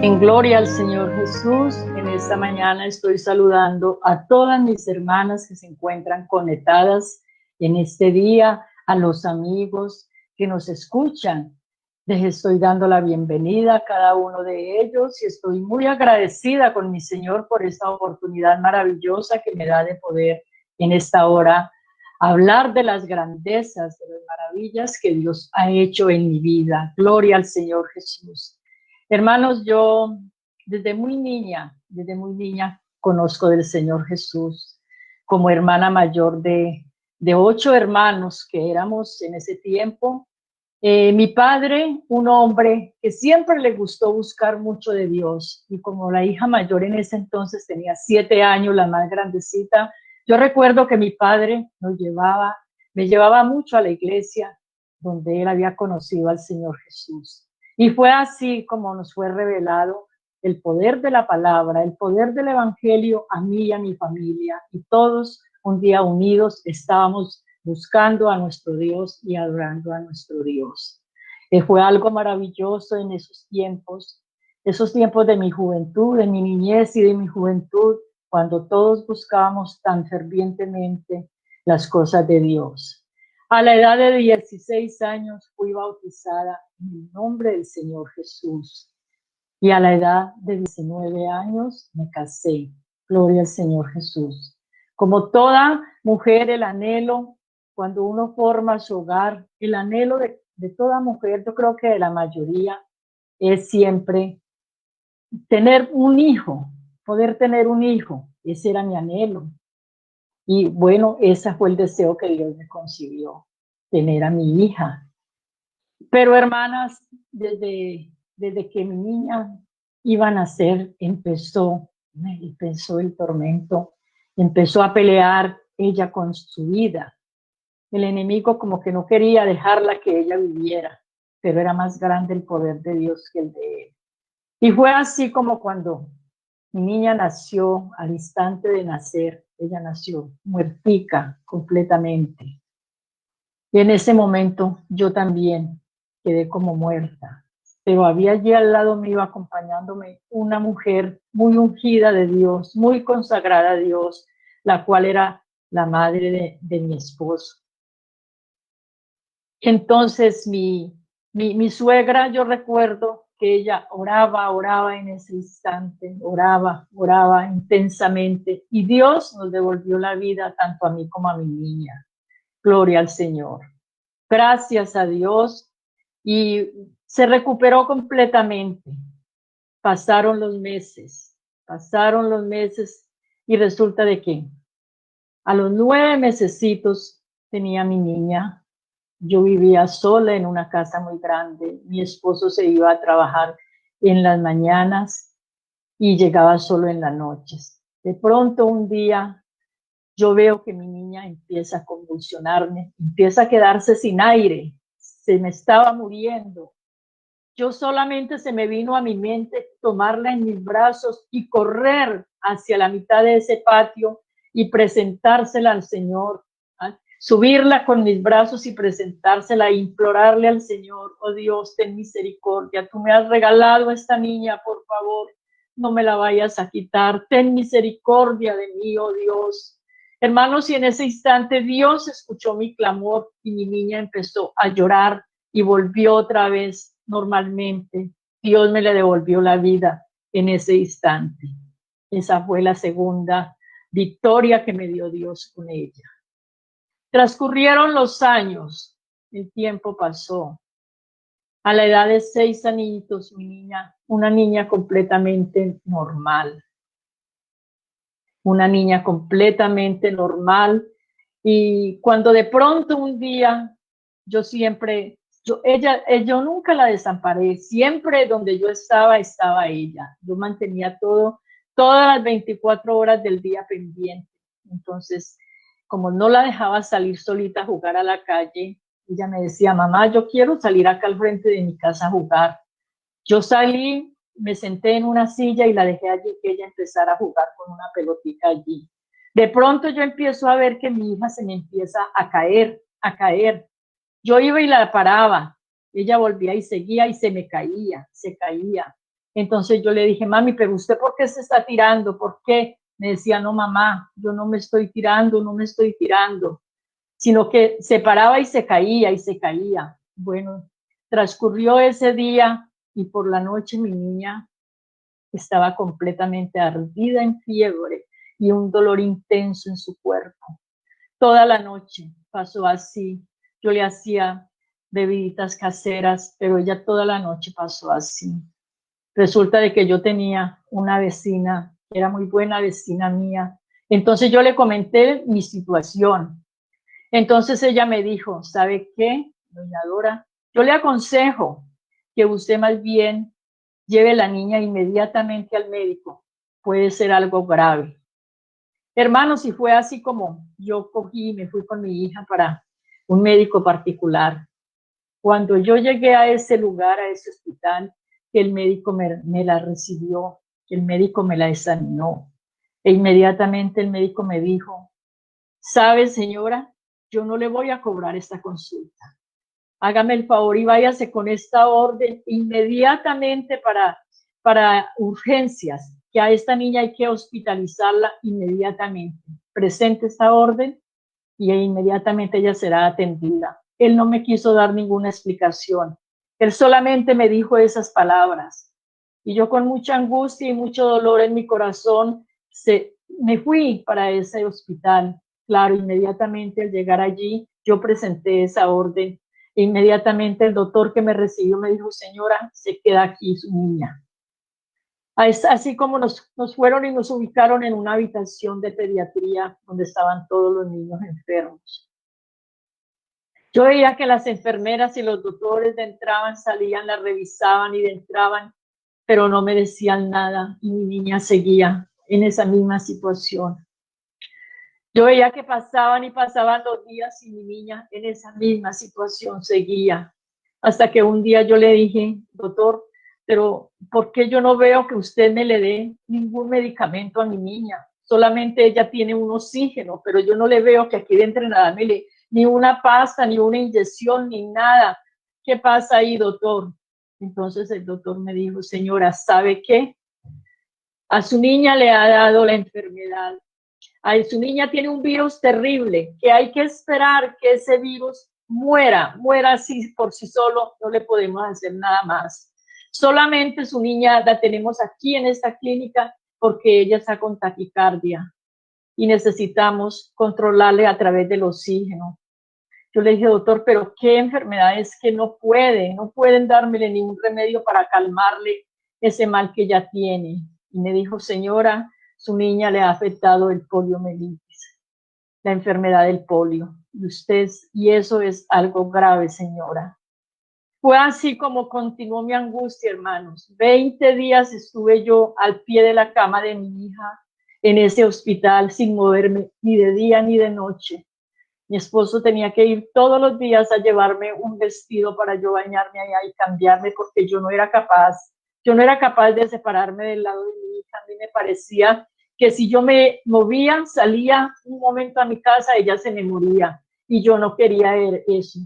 En gloria al Señor Jesús, en esta mañana estoy saludando a todas mis hermanas que se encuentran conectadas en este día, a los amigos que nos escuchan. Les estoy dando la bienvenida a cada uno de ellos y estoy muy agradecida con mi Señor por esta oportunidad maravillosa que me da de poder en esta hora hablar de las grandezas, de las maravillas que Dios ha hecho en mi vida. Gloria al Señor Jesús. Hermanos, yo desde muy niña conozco del Señor Jesús como hermana mayor de 8 hermanos que éramos en ese tiempo. Mi padre, un hombre que siempre le gustó buscar mucho de Dios, y como la hija mayor en ese entonces tenía 7 años, la más grandecita, yo recuerdo que mi padre me llevaba mucho a la iglesia donde él había conocido al Señor Jesús. Y fue así como nos fue revelado el poder de la palabra, el poder del evangelio a mí y a mi familia. Y todos un día unidos estábamos buscando a nuestro Dios y adorando a nuestro Dios. Fue algo maravilloso en esos tiempos de mi juventud, de mi niñez y de mi juventud, cuando todos buscábamos tan fervientemente las cosas de Dios. A la edad de 16 años fui bautizada en el nombre del Señor Jesús. Y a la edad de 19 años me casé. Gloria al Señor Jesús. Como toda mujer, el anhelo, cuando uno forma su hogar, el anhelo de toda mujer, yo creo que de la mayoría, es siempre tener un hijo, poder tener un hijo. Ese era mi anhelo. Y bueno, ese fue el deseo que Dios me concibió, tener a mi hija. Pero hermanas, desde que mi niña iba a nacer, empezó el tormento, empezó a pelear ella con su vida. El enemigo como que no quería dejarla que ella viviera, pero era más grande el poder de Dios que el de él. Y fue así como cuando mi niña nació, al instante de nacer, ella nació muertica completamente. Y en ese momento yo también quedé como muerta. Pero había allí al lado mío acompañándome una mujer muy ungida de Dios, muy consagrada a Dios, la cual era la madre de mi esposo. Entonces mi suegra, yo recuerdo que ella oraba en ese instante, oraba intensamente, y Dios nos devolvió la vida tanto a mí como a mi niña. Gloria al Señor. Gracias a Dios, y se recuperó completamente. Pasaron los meses y resulta de que a los 9 mesecitos tenía mi niña. Yo vivía sola en una casa muy grande. Mi esposo se iba a trabajar en las mañanas y llegaba solo en las noches. De pronto un día yo veo que mi niña empieza a convulsionarme, empieza a quedarse sin aire, se me estaba muriendo. Yo solamente se me vino a mi mente tomarla en mis brazos y correr hacia la mitad de ese patio y presentársela al Señor, subirla con mis brazos y presentársela e implorarle al Señor: oh Dios, ten misericordia, tú me has regalado a esta niña, por favor, no me la vayas a quitar, ten misericordia de mí, oh Dios. Hermanos, y en ese instante Dios escuchó mi clamor y mi niña empezó a llorar y volvió otra vez normalmente. Dios me le devolvió la vida en ese instante. Esa fue la segunda victoria que me dio Dios con ella. Transcurrieron los años, el tiempo pasó. A la edad de 6 añitos, mi niña, una niña completamente normal. Una niña completamente normal. Y cuando de pronto un día, yo nunca la desamparé. Siempre donde yo estaba ella. Yo mantenía todas las 24 horas del día pendiente. Entonces, como no la dejaba salir solita a jugar a la calle, ella me decía: mamá, yo quiero salir acá al frente de mi casa a jugar. Yo salí, me senté en una silla y la dejé allí, que ella empezara a jugar con una pelotita allí. De pronto yo empiezo a ver que mi hija se me empieza a caer. Yo iba y la paraba, ella volvía y seguía y se me caía, se caía. Entonces yo le dije, mami, pero usted ¿por qué se está tirando? ¿Por qué? Me decía, no, mamá, yo no me estoy tirando, no me estoy tirando, sino que se paraba y se caía y se caía. Bueno, transcurrió ese día y por la noche mi niña estaba completamente ardida en fiebre y un dolor intenso en su cuerpo. Toda la noche pasó así. Yo le hacía bebiditas caseras, pero ella toda la noche pasó así. Resulta de que yo tenía una vecina, era muy buena vecina mía. Entonces yo le comenté mi situación. Entonces ella me dijo, ¿sabe qué, doña Dora? Yo le aconsejo que usted más bien lleve la niña inmediatamente al médico. Puede ser algo grave. Hermanos, y fue así como yo cogí y me fui con mi hija para un médico particular. Cuando yo llegué a ese lugar, a ese hospital, el médico me la recibió, el médico me la examinó. E inmediatamente el médico me dijo, ¿sabe, señora? Yo no le voy a cobrar esta consulta. Hágame el favor y váyase con esta orden inmediatamente para urgencias, que a esta niña hay que hospitalizarla inmediatamente. Presente esta orden y inmediatamente ella será atendida. Él no me quiso dar ninguna explicación. Él solamente me dijo esas palabras. Y yo con mucha angustia y mucho dolor en mi corazón me fui para ese hospital. Claro, inmediatamente al llegar allí, yo presenté esa orden. Inmediatamente el doctor que me recibió me dijo, señora, se queda aquí su niña. Así como nos fueron y nos ubicaron en una habitación de pediatría donde estaban todos los niños enfermos. Yo veía que las enfermeras y los doctores entraban, salían, la revisaban y entraban, pero no me decían nada y mi niña seguía en esa misma situación. Yo veía que pasaban y pasaban los días y mi niña en esa misma situación seguía. Hasta que un día yo le dije, doctor, pero ¿por qué yo no veo que usted me le dé ningún medicamento a mi niña? Solamente ella tiene un oxígeno, pero yo no le veo que aquí dentro nada me le, ni una pasta, ni una inyección, ni nada. ¿Qué pasa ahí, doctor? Entonces el doctor me dijo, señora, ¿sabe qué? A su niña le ha dado la enfermedad. A su niña tiene un virus terrible, que hay que esperar que ese virus muera así por sí solo, no le podemos hacer nada más. Solamente su niña la tenemos aquí en esta clínica porque ella está con taquicardia y necesitamos controlarle a través del oxígeno. Yo le dije, doctor, pero ¿qué enfermedad es que no pueden dármele ningún remedio para calmarle ese mal que ella tiene? Y me dijo, señora, su niña le ha afectado el poliomielitis, la enfermedad del polio. Y eso es algo grave, señora. Fue así como continuó mi angustia, hermanos. 20 días estuve yo al pie de la cama de mi hija en ese hospital sin moverme ni de día ni de noche. Mi esposo tenía que ir todos los días a llevarme un vestido para yo bañarme allá y cambiarme porque yo no era capaz de separarme del lado de mi hija. A mí me parecía que si yo me movía, salía un momento a mi casa, ella se me moría y yo no quería eso.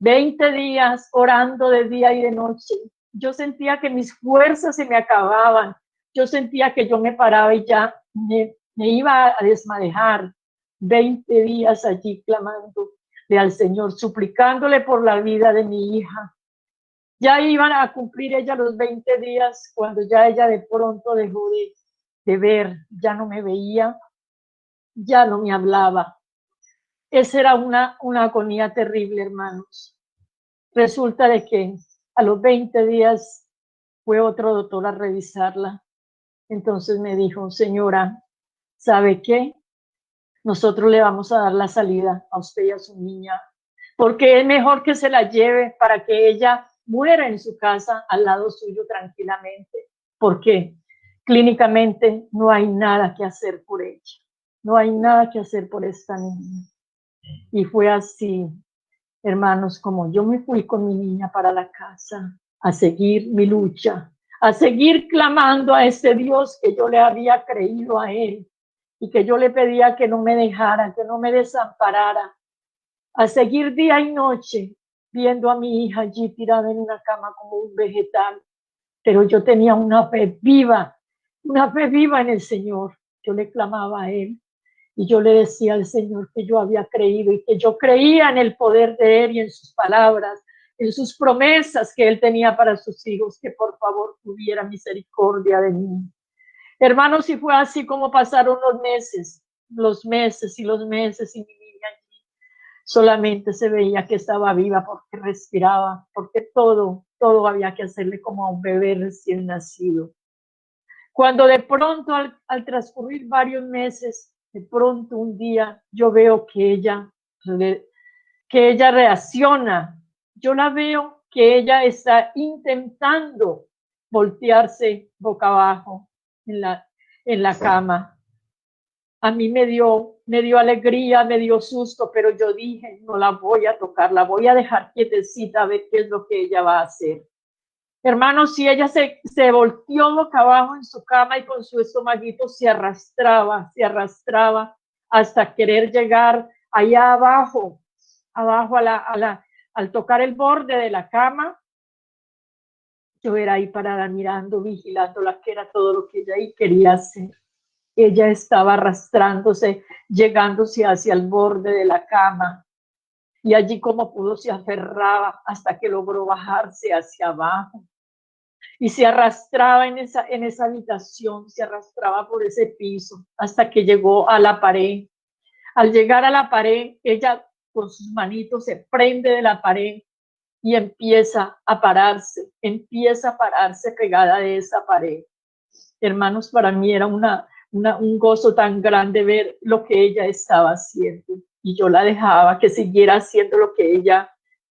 20 días orando de día y de noche. Yo sentía que mis fuerzas se me acababan. Yo sentía que yo me paraba y ya me iba a desmadejar. 20 días allí clamándole al Señor, suplicándole por la vida de mi hija. Ya iban a cumplir ella los 20 días cuando ya ella de pronto dejó de ver, ya no me veía, ya no me hablaba. Esa era una agonía terrible, hermanos. Resulta de que a los 20 días fue otro doctor a revisarla. Entonces me dijo, señora, ¿sabe qué? Nosotros le vamos a dar la salida a usted y a su niña, porque es mejor que se la lleve para que ella muera en su casa al lado suyo tranquilamente, porque clínicamente no hay nada que hacer por ella, no hay nada que hacer por esta niña. Y fue así, hermanos, como yo me fui con mi niña para la casa a seguir mi lucha, a seguir clamando a ese Dios que yo le había creído a él y que yo le pedía que no me dejara, que no me desamparara, a seguir día y noche viendo a mi hija allí tirada en una cama como un vegetal. pero yo tenía una fe viva en el Señor. Yo le clamaba a Él y yo le decía al Señor que yo había creído y que yo creía en el poder de Él y en sus palabras, en sus promesas que Él tenía para sus hijos, que por favor tuviera misericordia de mí. Hermanos, y fue así como pasaron los meses y los meses, y mi niña solamente se veía que estaba viva porque respiraba, porque todo había que hacerle como a un bebé recién nacido. Cuando de pronto al transcurrir varios meses, de pronto un día yo veo que ella reacciona. Yo la veo que ella está intentando voltearse boca abajo en la cama. A mí me dio alegría, me dio susto, pero yo dije, no la voy a tocar, la voy a dejar quietecita a ver qué es lo que ella va a hacer. Hermanos, si ella se volteó boca abajo en su cama y con su estomaguito se arrastraba hasta querer llegar allá abajo al tocar el borde de la cama. Yo era ahí parada mirando, vigilándola, que era todo lo que ella ahí quería hacer. Ella estaba arrastrándose, llegándose hacia el borde de la cama. Y allí como pudo se aferraba hasta que logró bajarse hacia abajo. Y se arrastraba en esa habitación, se arrastraba por ese piso hasta que llegó a la pared. Al llegar a la pared, ella con sus manitos se prende de la pared y empieza a pararse pegada de esa pared. Hermanos, para mí era un gozo tan grande ver lo que ella estaba haciendo, y yo la dejaba que siguiera haciendo lo que ella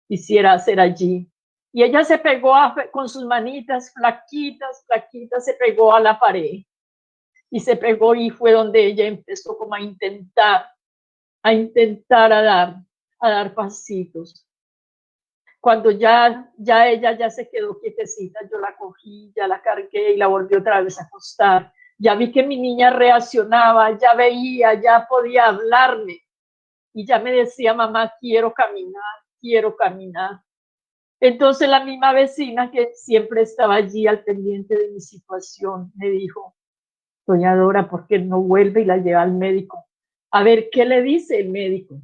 quisiera hacer allí. Y ella se pegó con sus manitas flaquitas, se pegó a la pared y se pegó, y fue donde ella empezó como a intentar a dar pasitos. Cuando ya ella ya se quedó quietecita, yo la cogí, ya la cargué y la volví otra vez a acostar. Ya vi que mi niña reaccionaba, ya veía, ya podía hablarme y ya me decía, mamá, quiero caminar. Entonces la misma vecina que siempre estaba allí al pendiente de mi situación me dijo, doña Dora, ¿por qué no vuelve y la lleva al médico? A ver, ¿qué le dice el médico?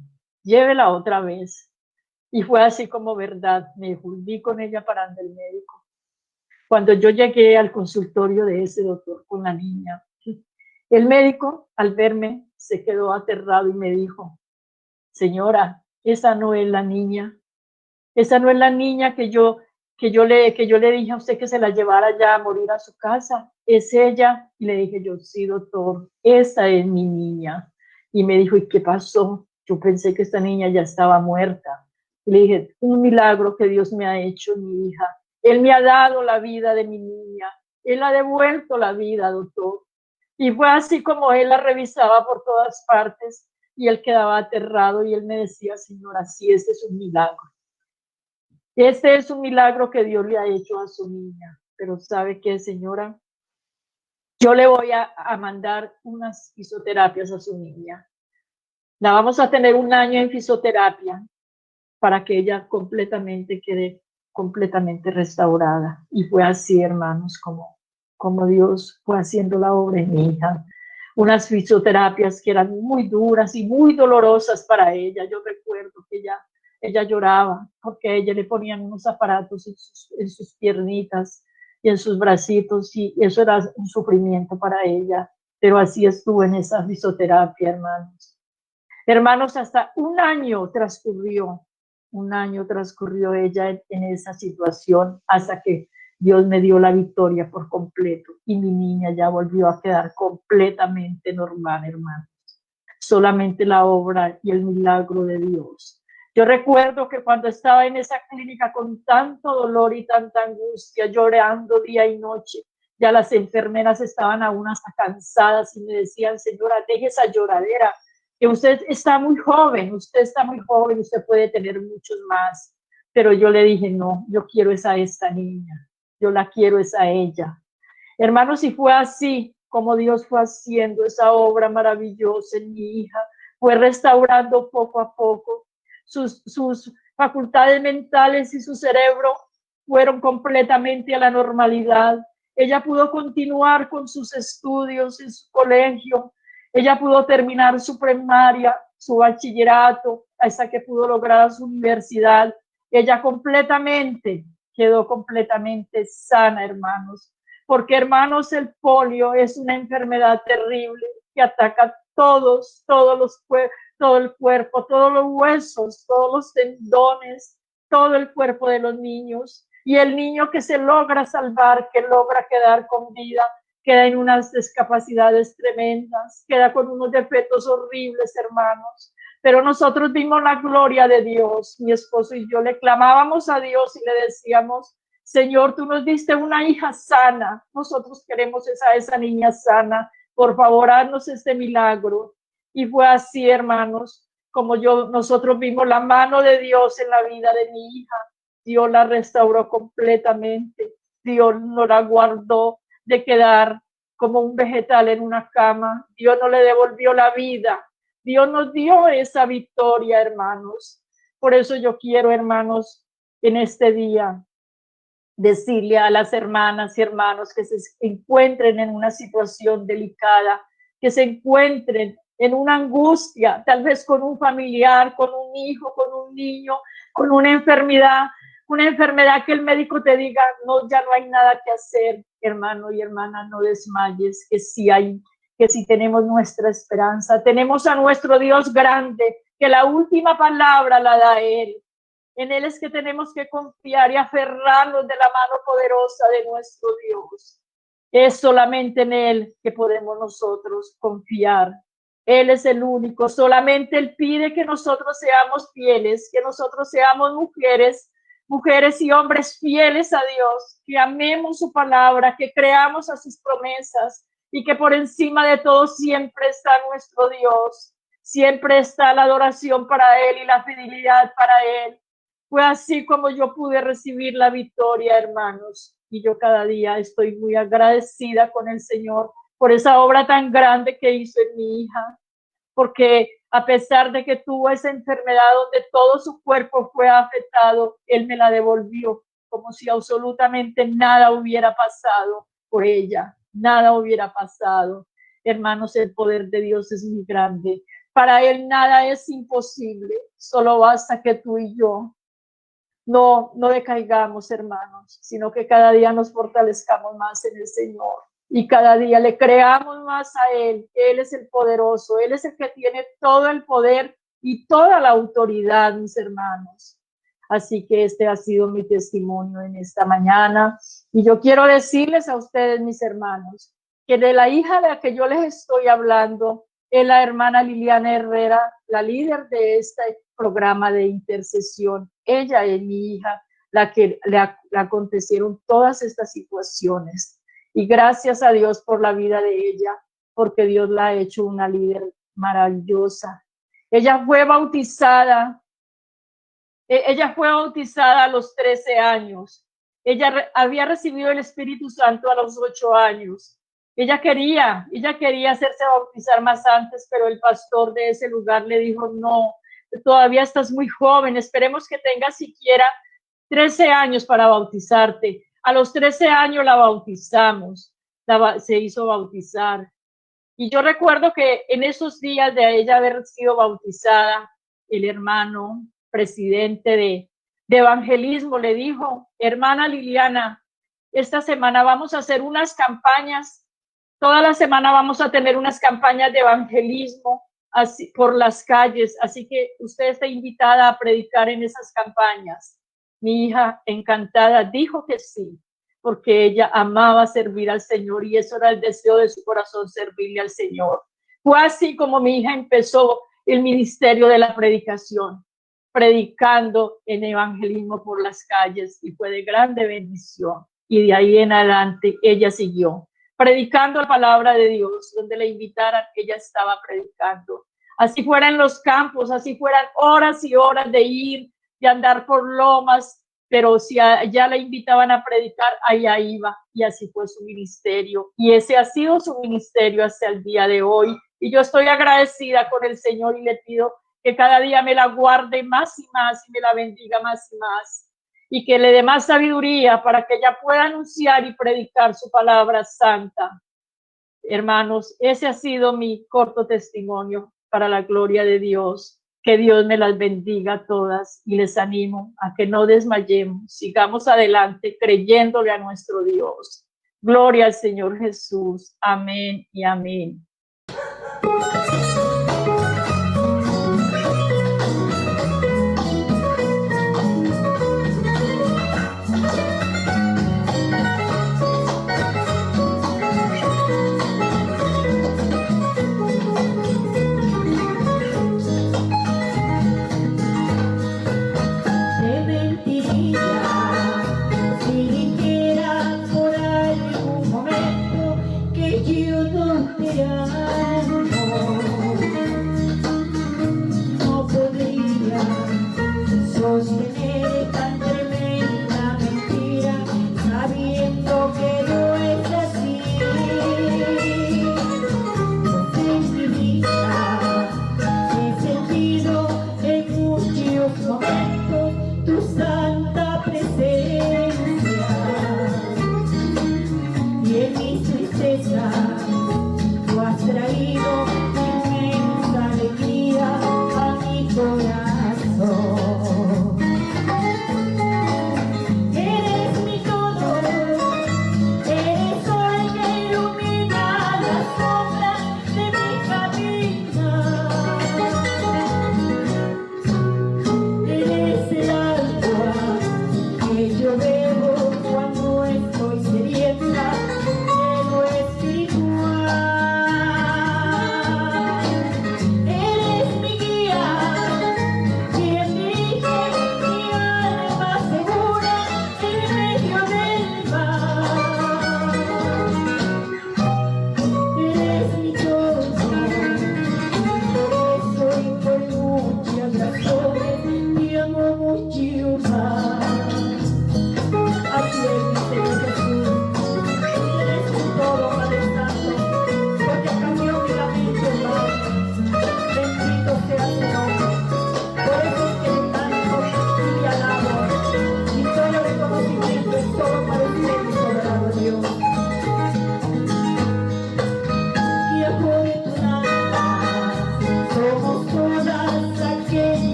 Llévela otra vez. Y fue así como verdad, me volví con ella para el médico. Cuando yo llegué al consultorio de ese doctor con la niña, el médico al verme se quedó aterrado y me dijo, señora, esa no es la niña que yo le dije a usted que se la llevara ya a morir a su casa, es ella. Y le dije yo, sí, doctor, esa es mi niña. Y me dijo, ¿y qué pasó? Yo pensé que esta niña ya estaba muerta. Y le dije, un milagro que Dios me ha hecho, mi hija. Él me ha dado la vida de mi niña. Él ha devuelto la vida, doctor. Y fue así como él la revisaba por todas partes y él quedaba aterrado y él me decía, señora, sí, este es un milagro. Este es un milagro que Dios le ha hecho a su niña. Pero ¿sabe qué, señora? Yo le voy a mandar unas fisioterapias a su niña. La vamos a tener 1 año en fisioterapia para que ella quede completamente restaurada. Y fue así, hermanos, como Dios fue haciendo la obra en mi hija. Unas fisioterapias que eran muy duras y muy dolorosas para ella. Yo recuerdo que ella lloraba porque a ella le ponían unos aparatos en sus piernitas y en sus bracitos, y eso era un sufrimiento para ella. Pero así estuvo en esa fisioterapia, hermanos. Hermanos, hasta 1 año transcurrió ella en esa situación hasta que Dios me dio la victoria por completo y mi niña ya volvió a quedar completamente normal, hermanos. Solamente la obra y el milagro de Dios. Yo recuerdo que cuando estaba en esa clínica con tanto dolor y tanta angustia, llorando día y noche, ya las enfermeras estaban aún hasta cansadas y me decían, señora, deje esa lloradera, que usted está muy joven, usted puede tener muchos más. Pero yo le dije, no, yo quiero esta niña, yo la quiero a ella. Hermanos, y fue así como Dios fue haciendo esa obra maravillosa en mi hija, fue restaurando poco a poco sus facultades mentales y su cerebro fueron completamente a la normalidad. Ella pudo continuar con sus estudios en su colegio. Ella pudo terminar su primaria, su bachillerato, hasta que pudo lograr su universidad. Ella quedó completamente sana, hermanos. Porque, hermanos, el polio es una enfermedad terrible que ataca todo el cuerpo, todos los huesos, todos los tendones, todo el cuerpo de los niños. Y el niño que se logra salvar, que logra quedar con vida, queda en unas discapacidades tremendas, queda con unos defectos horribles, hermanos. Pero nosotros vimos la gloria de Dios. Mi esposo y yo le clamábamos a Dios y le decíamos: Señor, tú nos diste una hija sana. Nosotros queremos esa niña sana. Por favor, haznos este milagro. Y fue así, hermanos, como nosotros vimos la mano de Dios en la vida de mi hija. Dios la restauró completamente. Dios no la guardó de quedar como un vegetal en una cama. Dios no le devolvió la vida. Dios nos dio esa victoria, hermanos. Por eso yo quiero, hermanos, en este día decirle a las hermanas y hermanos que se encuentren en una situación delicada, que se encuentren en una angustia, tal vez con un familiar, con un hijo, con un niño, con una enfermedad que el médico te diga: no, ya no hay nada que hacer. Hermano y hermana, no desmayes, que sí tenemos nuestra esperanza, tenemos a nuestro Dios grande, que la última palabra la da Él. En Él es que tenemos que confiar y aferrarnos de la mano poderosa de nuestro Dios. Es solamente en Él que podemos nosotros confiar. Él es el único. Solamente Él pide que nosotros seamos fieles, que nosotros seamos mujeres y hombres fieles a Dios, que amemos su palabra, que creamos a sus promesas y que por encima de todo siempre está nuestro Dios. Siempre está la adoración para Él y la fidelidad para Él. Fue así como yo pude recibir la victoria, hermanos. Y yo cada día estoy muy agradecida con el Señor por esa obra tan grande que hizo en mi hija. Porque a pesar de que tuvo esa enfermedad donde todo su cuerpo fue afectado, Él me la devolvió como si absolutamente nada hubiera pasado por ella. Nada hubiera pasado. Hermanos, el poder de Dios es muy grande. Para Él nada es imposible. Solo basta que tú y yo no decaigamos, hermanos, sino que cada día nos fortalezcamos más en el Señor y cada día le creamos más a Él. Él es el poderoso, Él es el que tiene todo el poder y toda la autoridad, mis hermanos. Así que este ha sido mi testimonio en esta mañana. Y yo quiero decirles a ustedes, mis hermanos, que de la hija de la que yo les estoy hablando es la hermana Liliana Herrera, la líder de este programa de intercesión. Ella es mi hija, la que le acontecieron todas estas situaciones. Y gracias a Dios por la vida de ella, porque Dios la ha hecho una líder maravillosa. Ella fue bautizada a los 13 años. Ella había recibido el Espíritu Santo a los 8 años. Ella quería hacerse bautizar más antes, pero el pastor de ese lugar le dijo: no, todavía estás muy joven, esperemos que tengas siquiera 13 años para bautizarte. A los 13 años la bautizamos, se hizo bautizar. Y yo recuerdo que en esos días de ella haber sido bautizada, el hermano presidente de evangelismo le dijo: hermana Liliana, esta semana vamos a hacer unas campañas, toda la semana vamos a tener unas campañas de evangelismo así, por las calles, así que usted está invitada a predicar en esas campañas. Mi hija, encantada, dijo que sí, porque ella amaba servir al Señor y eso era el deseo de su corazón, servirle al Señor. Fue así como mi hija empezó el ministerio de la predicación, predicando en evangelismo por las calles, y fue de grande bendición. Y de ahí en adelante ella siguió predicando la palabra de Dios, donde le invitaran, ella estaba predicando. Así fueran en los campos, así fueran horas y horas de ir, de andar por lomas, pero si ya la invitaban a predicar, allá iba, y así fue su ministerio. Y ese ha sido su ministerio hasta el día de hoy. Y yo estoy agradecida con el Señor y le pido que cada día me la guarde más y más y me la bendiga más y más. y que le dé más sabiduría para que ella pueda anunciar y predicar su palabra santa. Hermanos, ese ha sido mi corto testimonio para la gloria de Dios. Que Dios me las bendiga a todas y les animo a que no desmayemos, sigamos adelante creyéndole a nuestro Dios. Gloria al Señor Jesús. Amén y amén.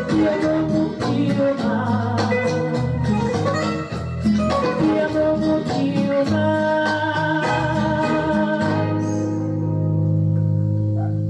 Quiero mucho más.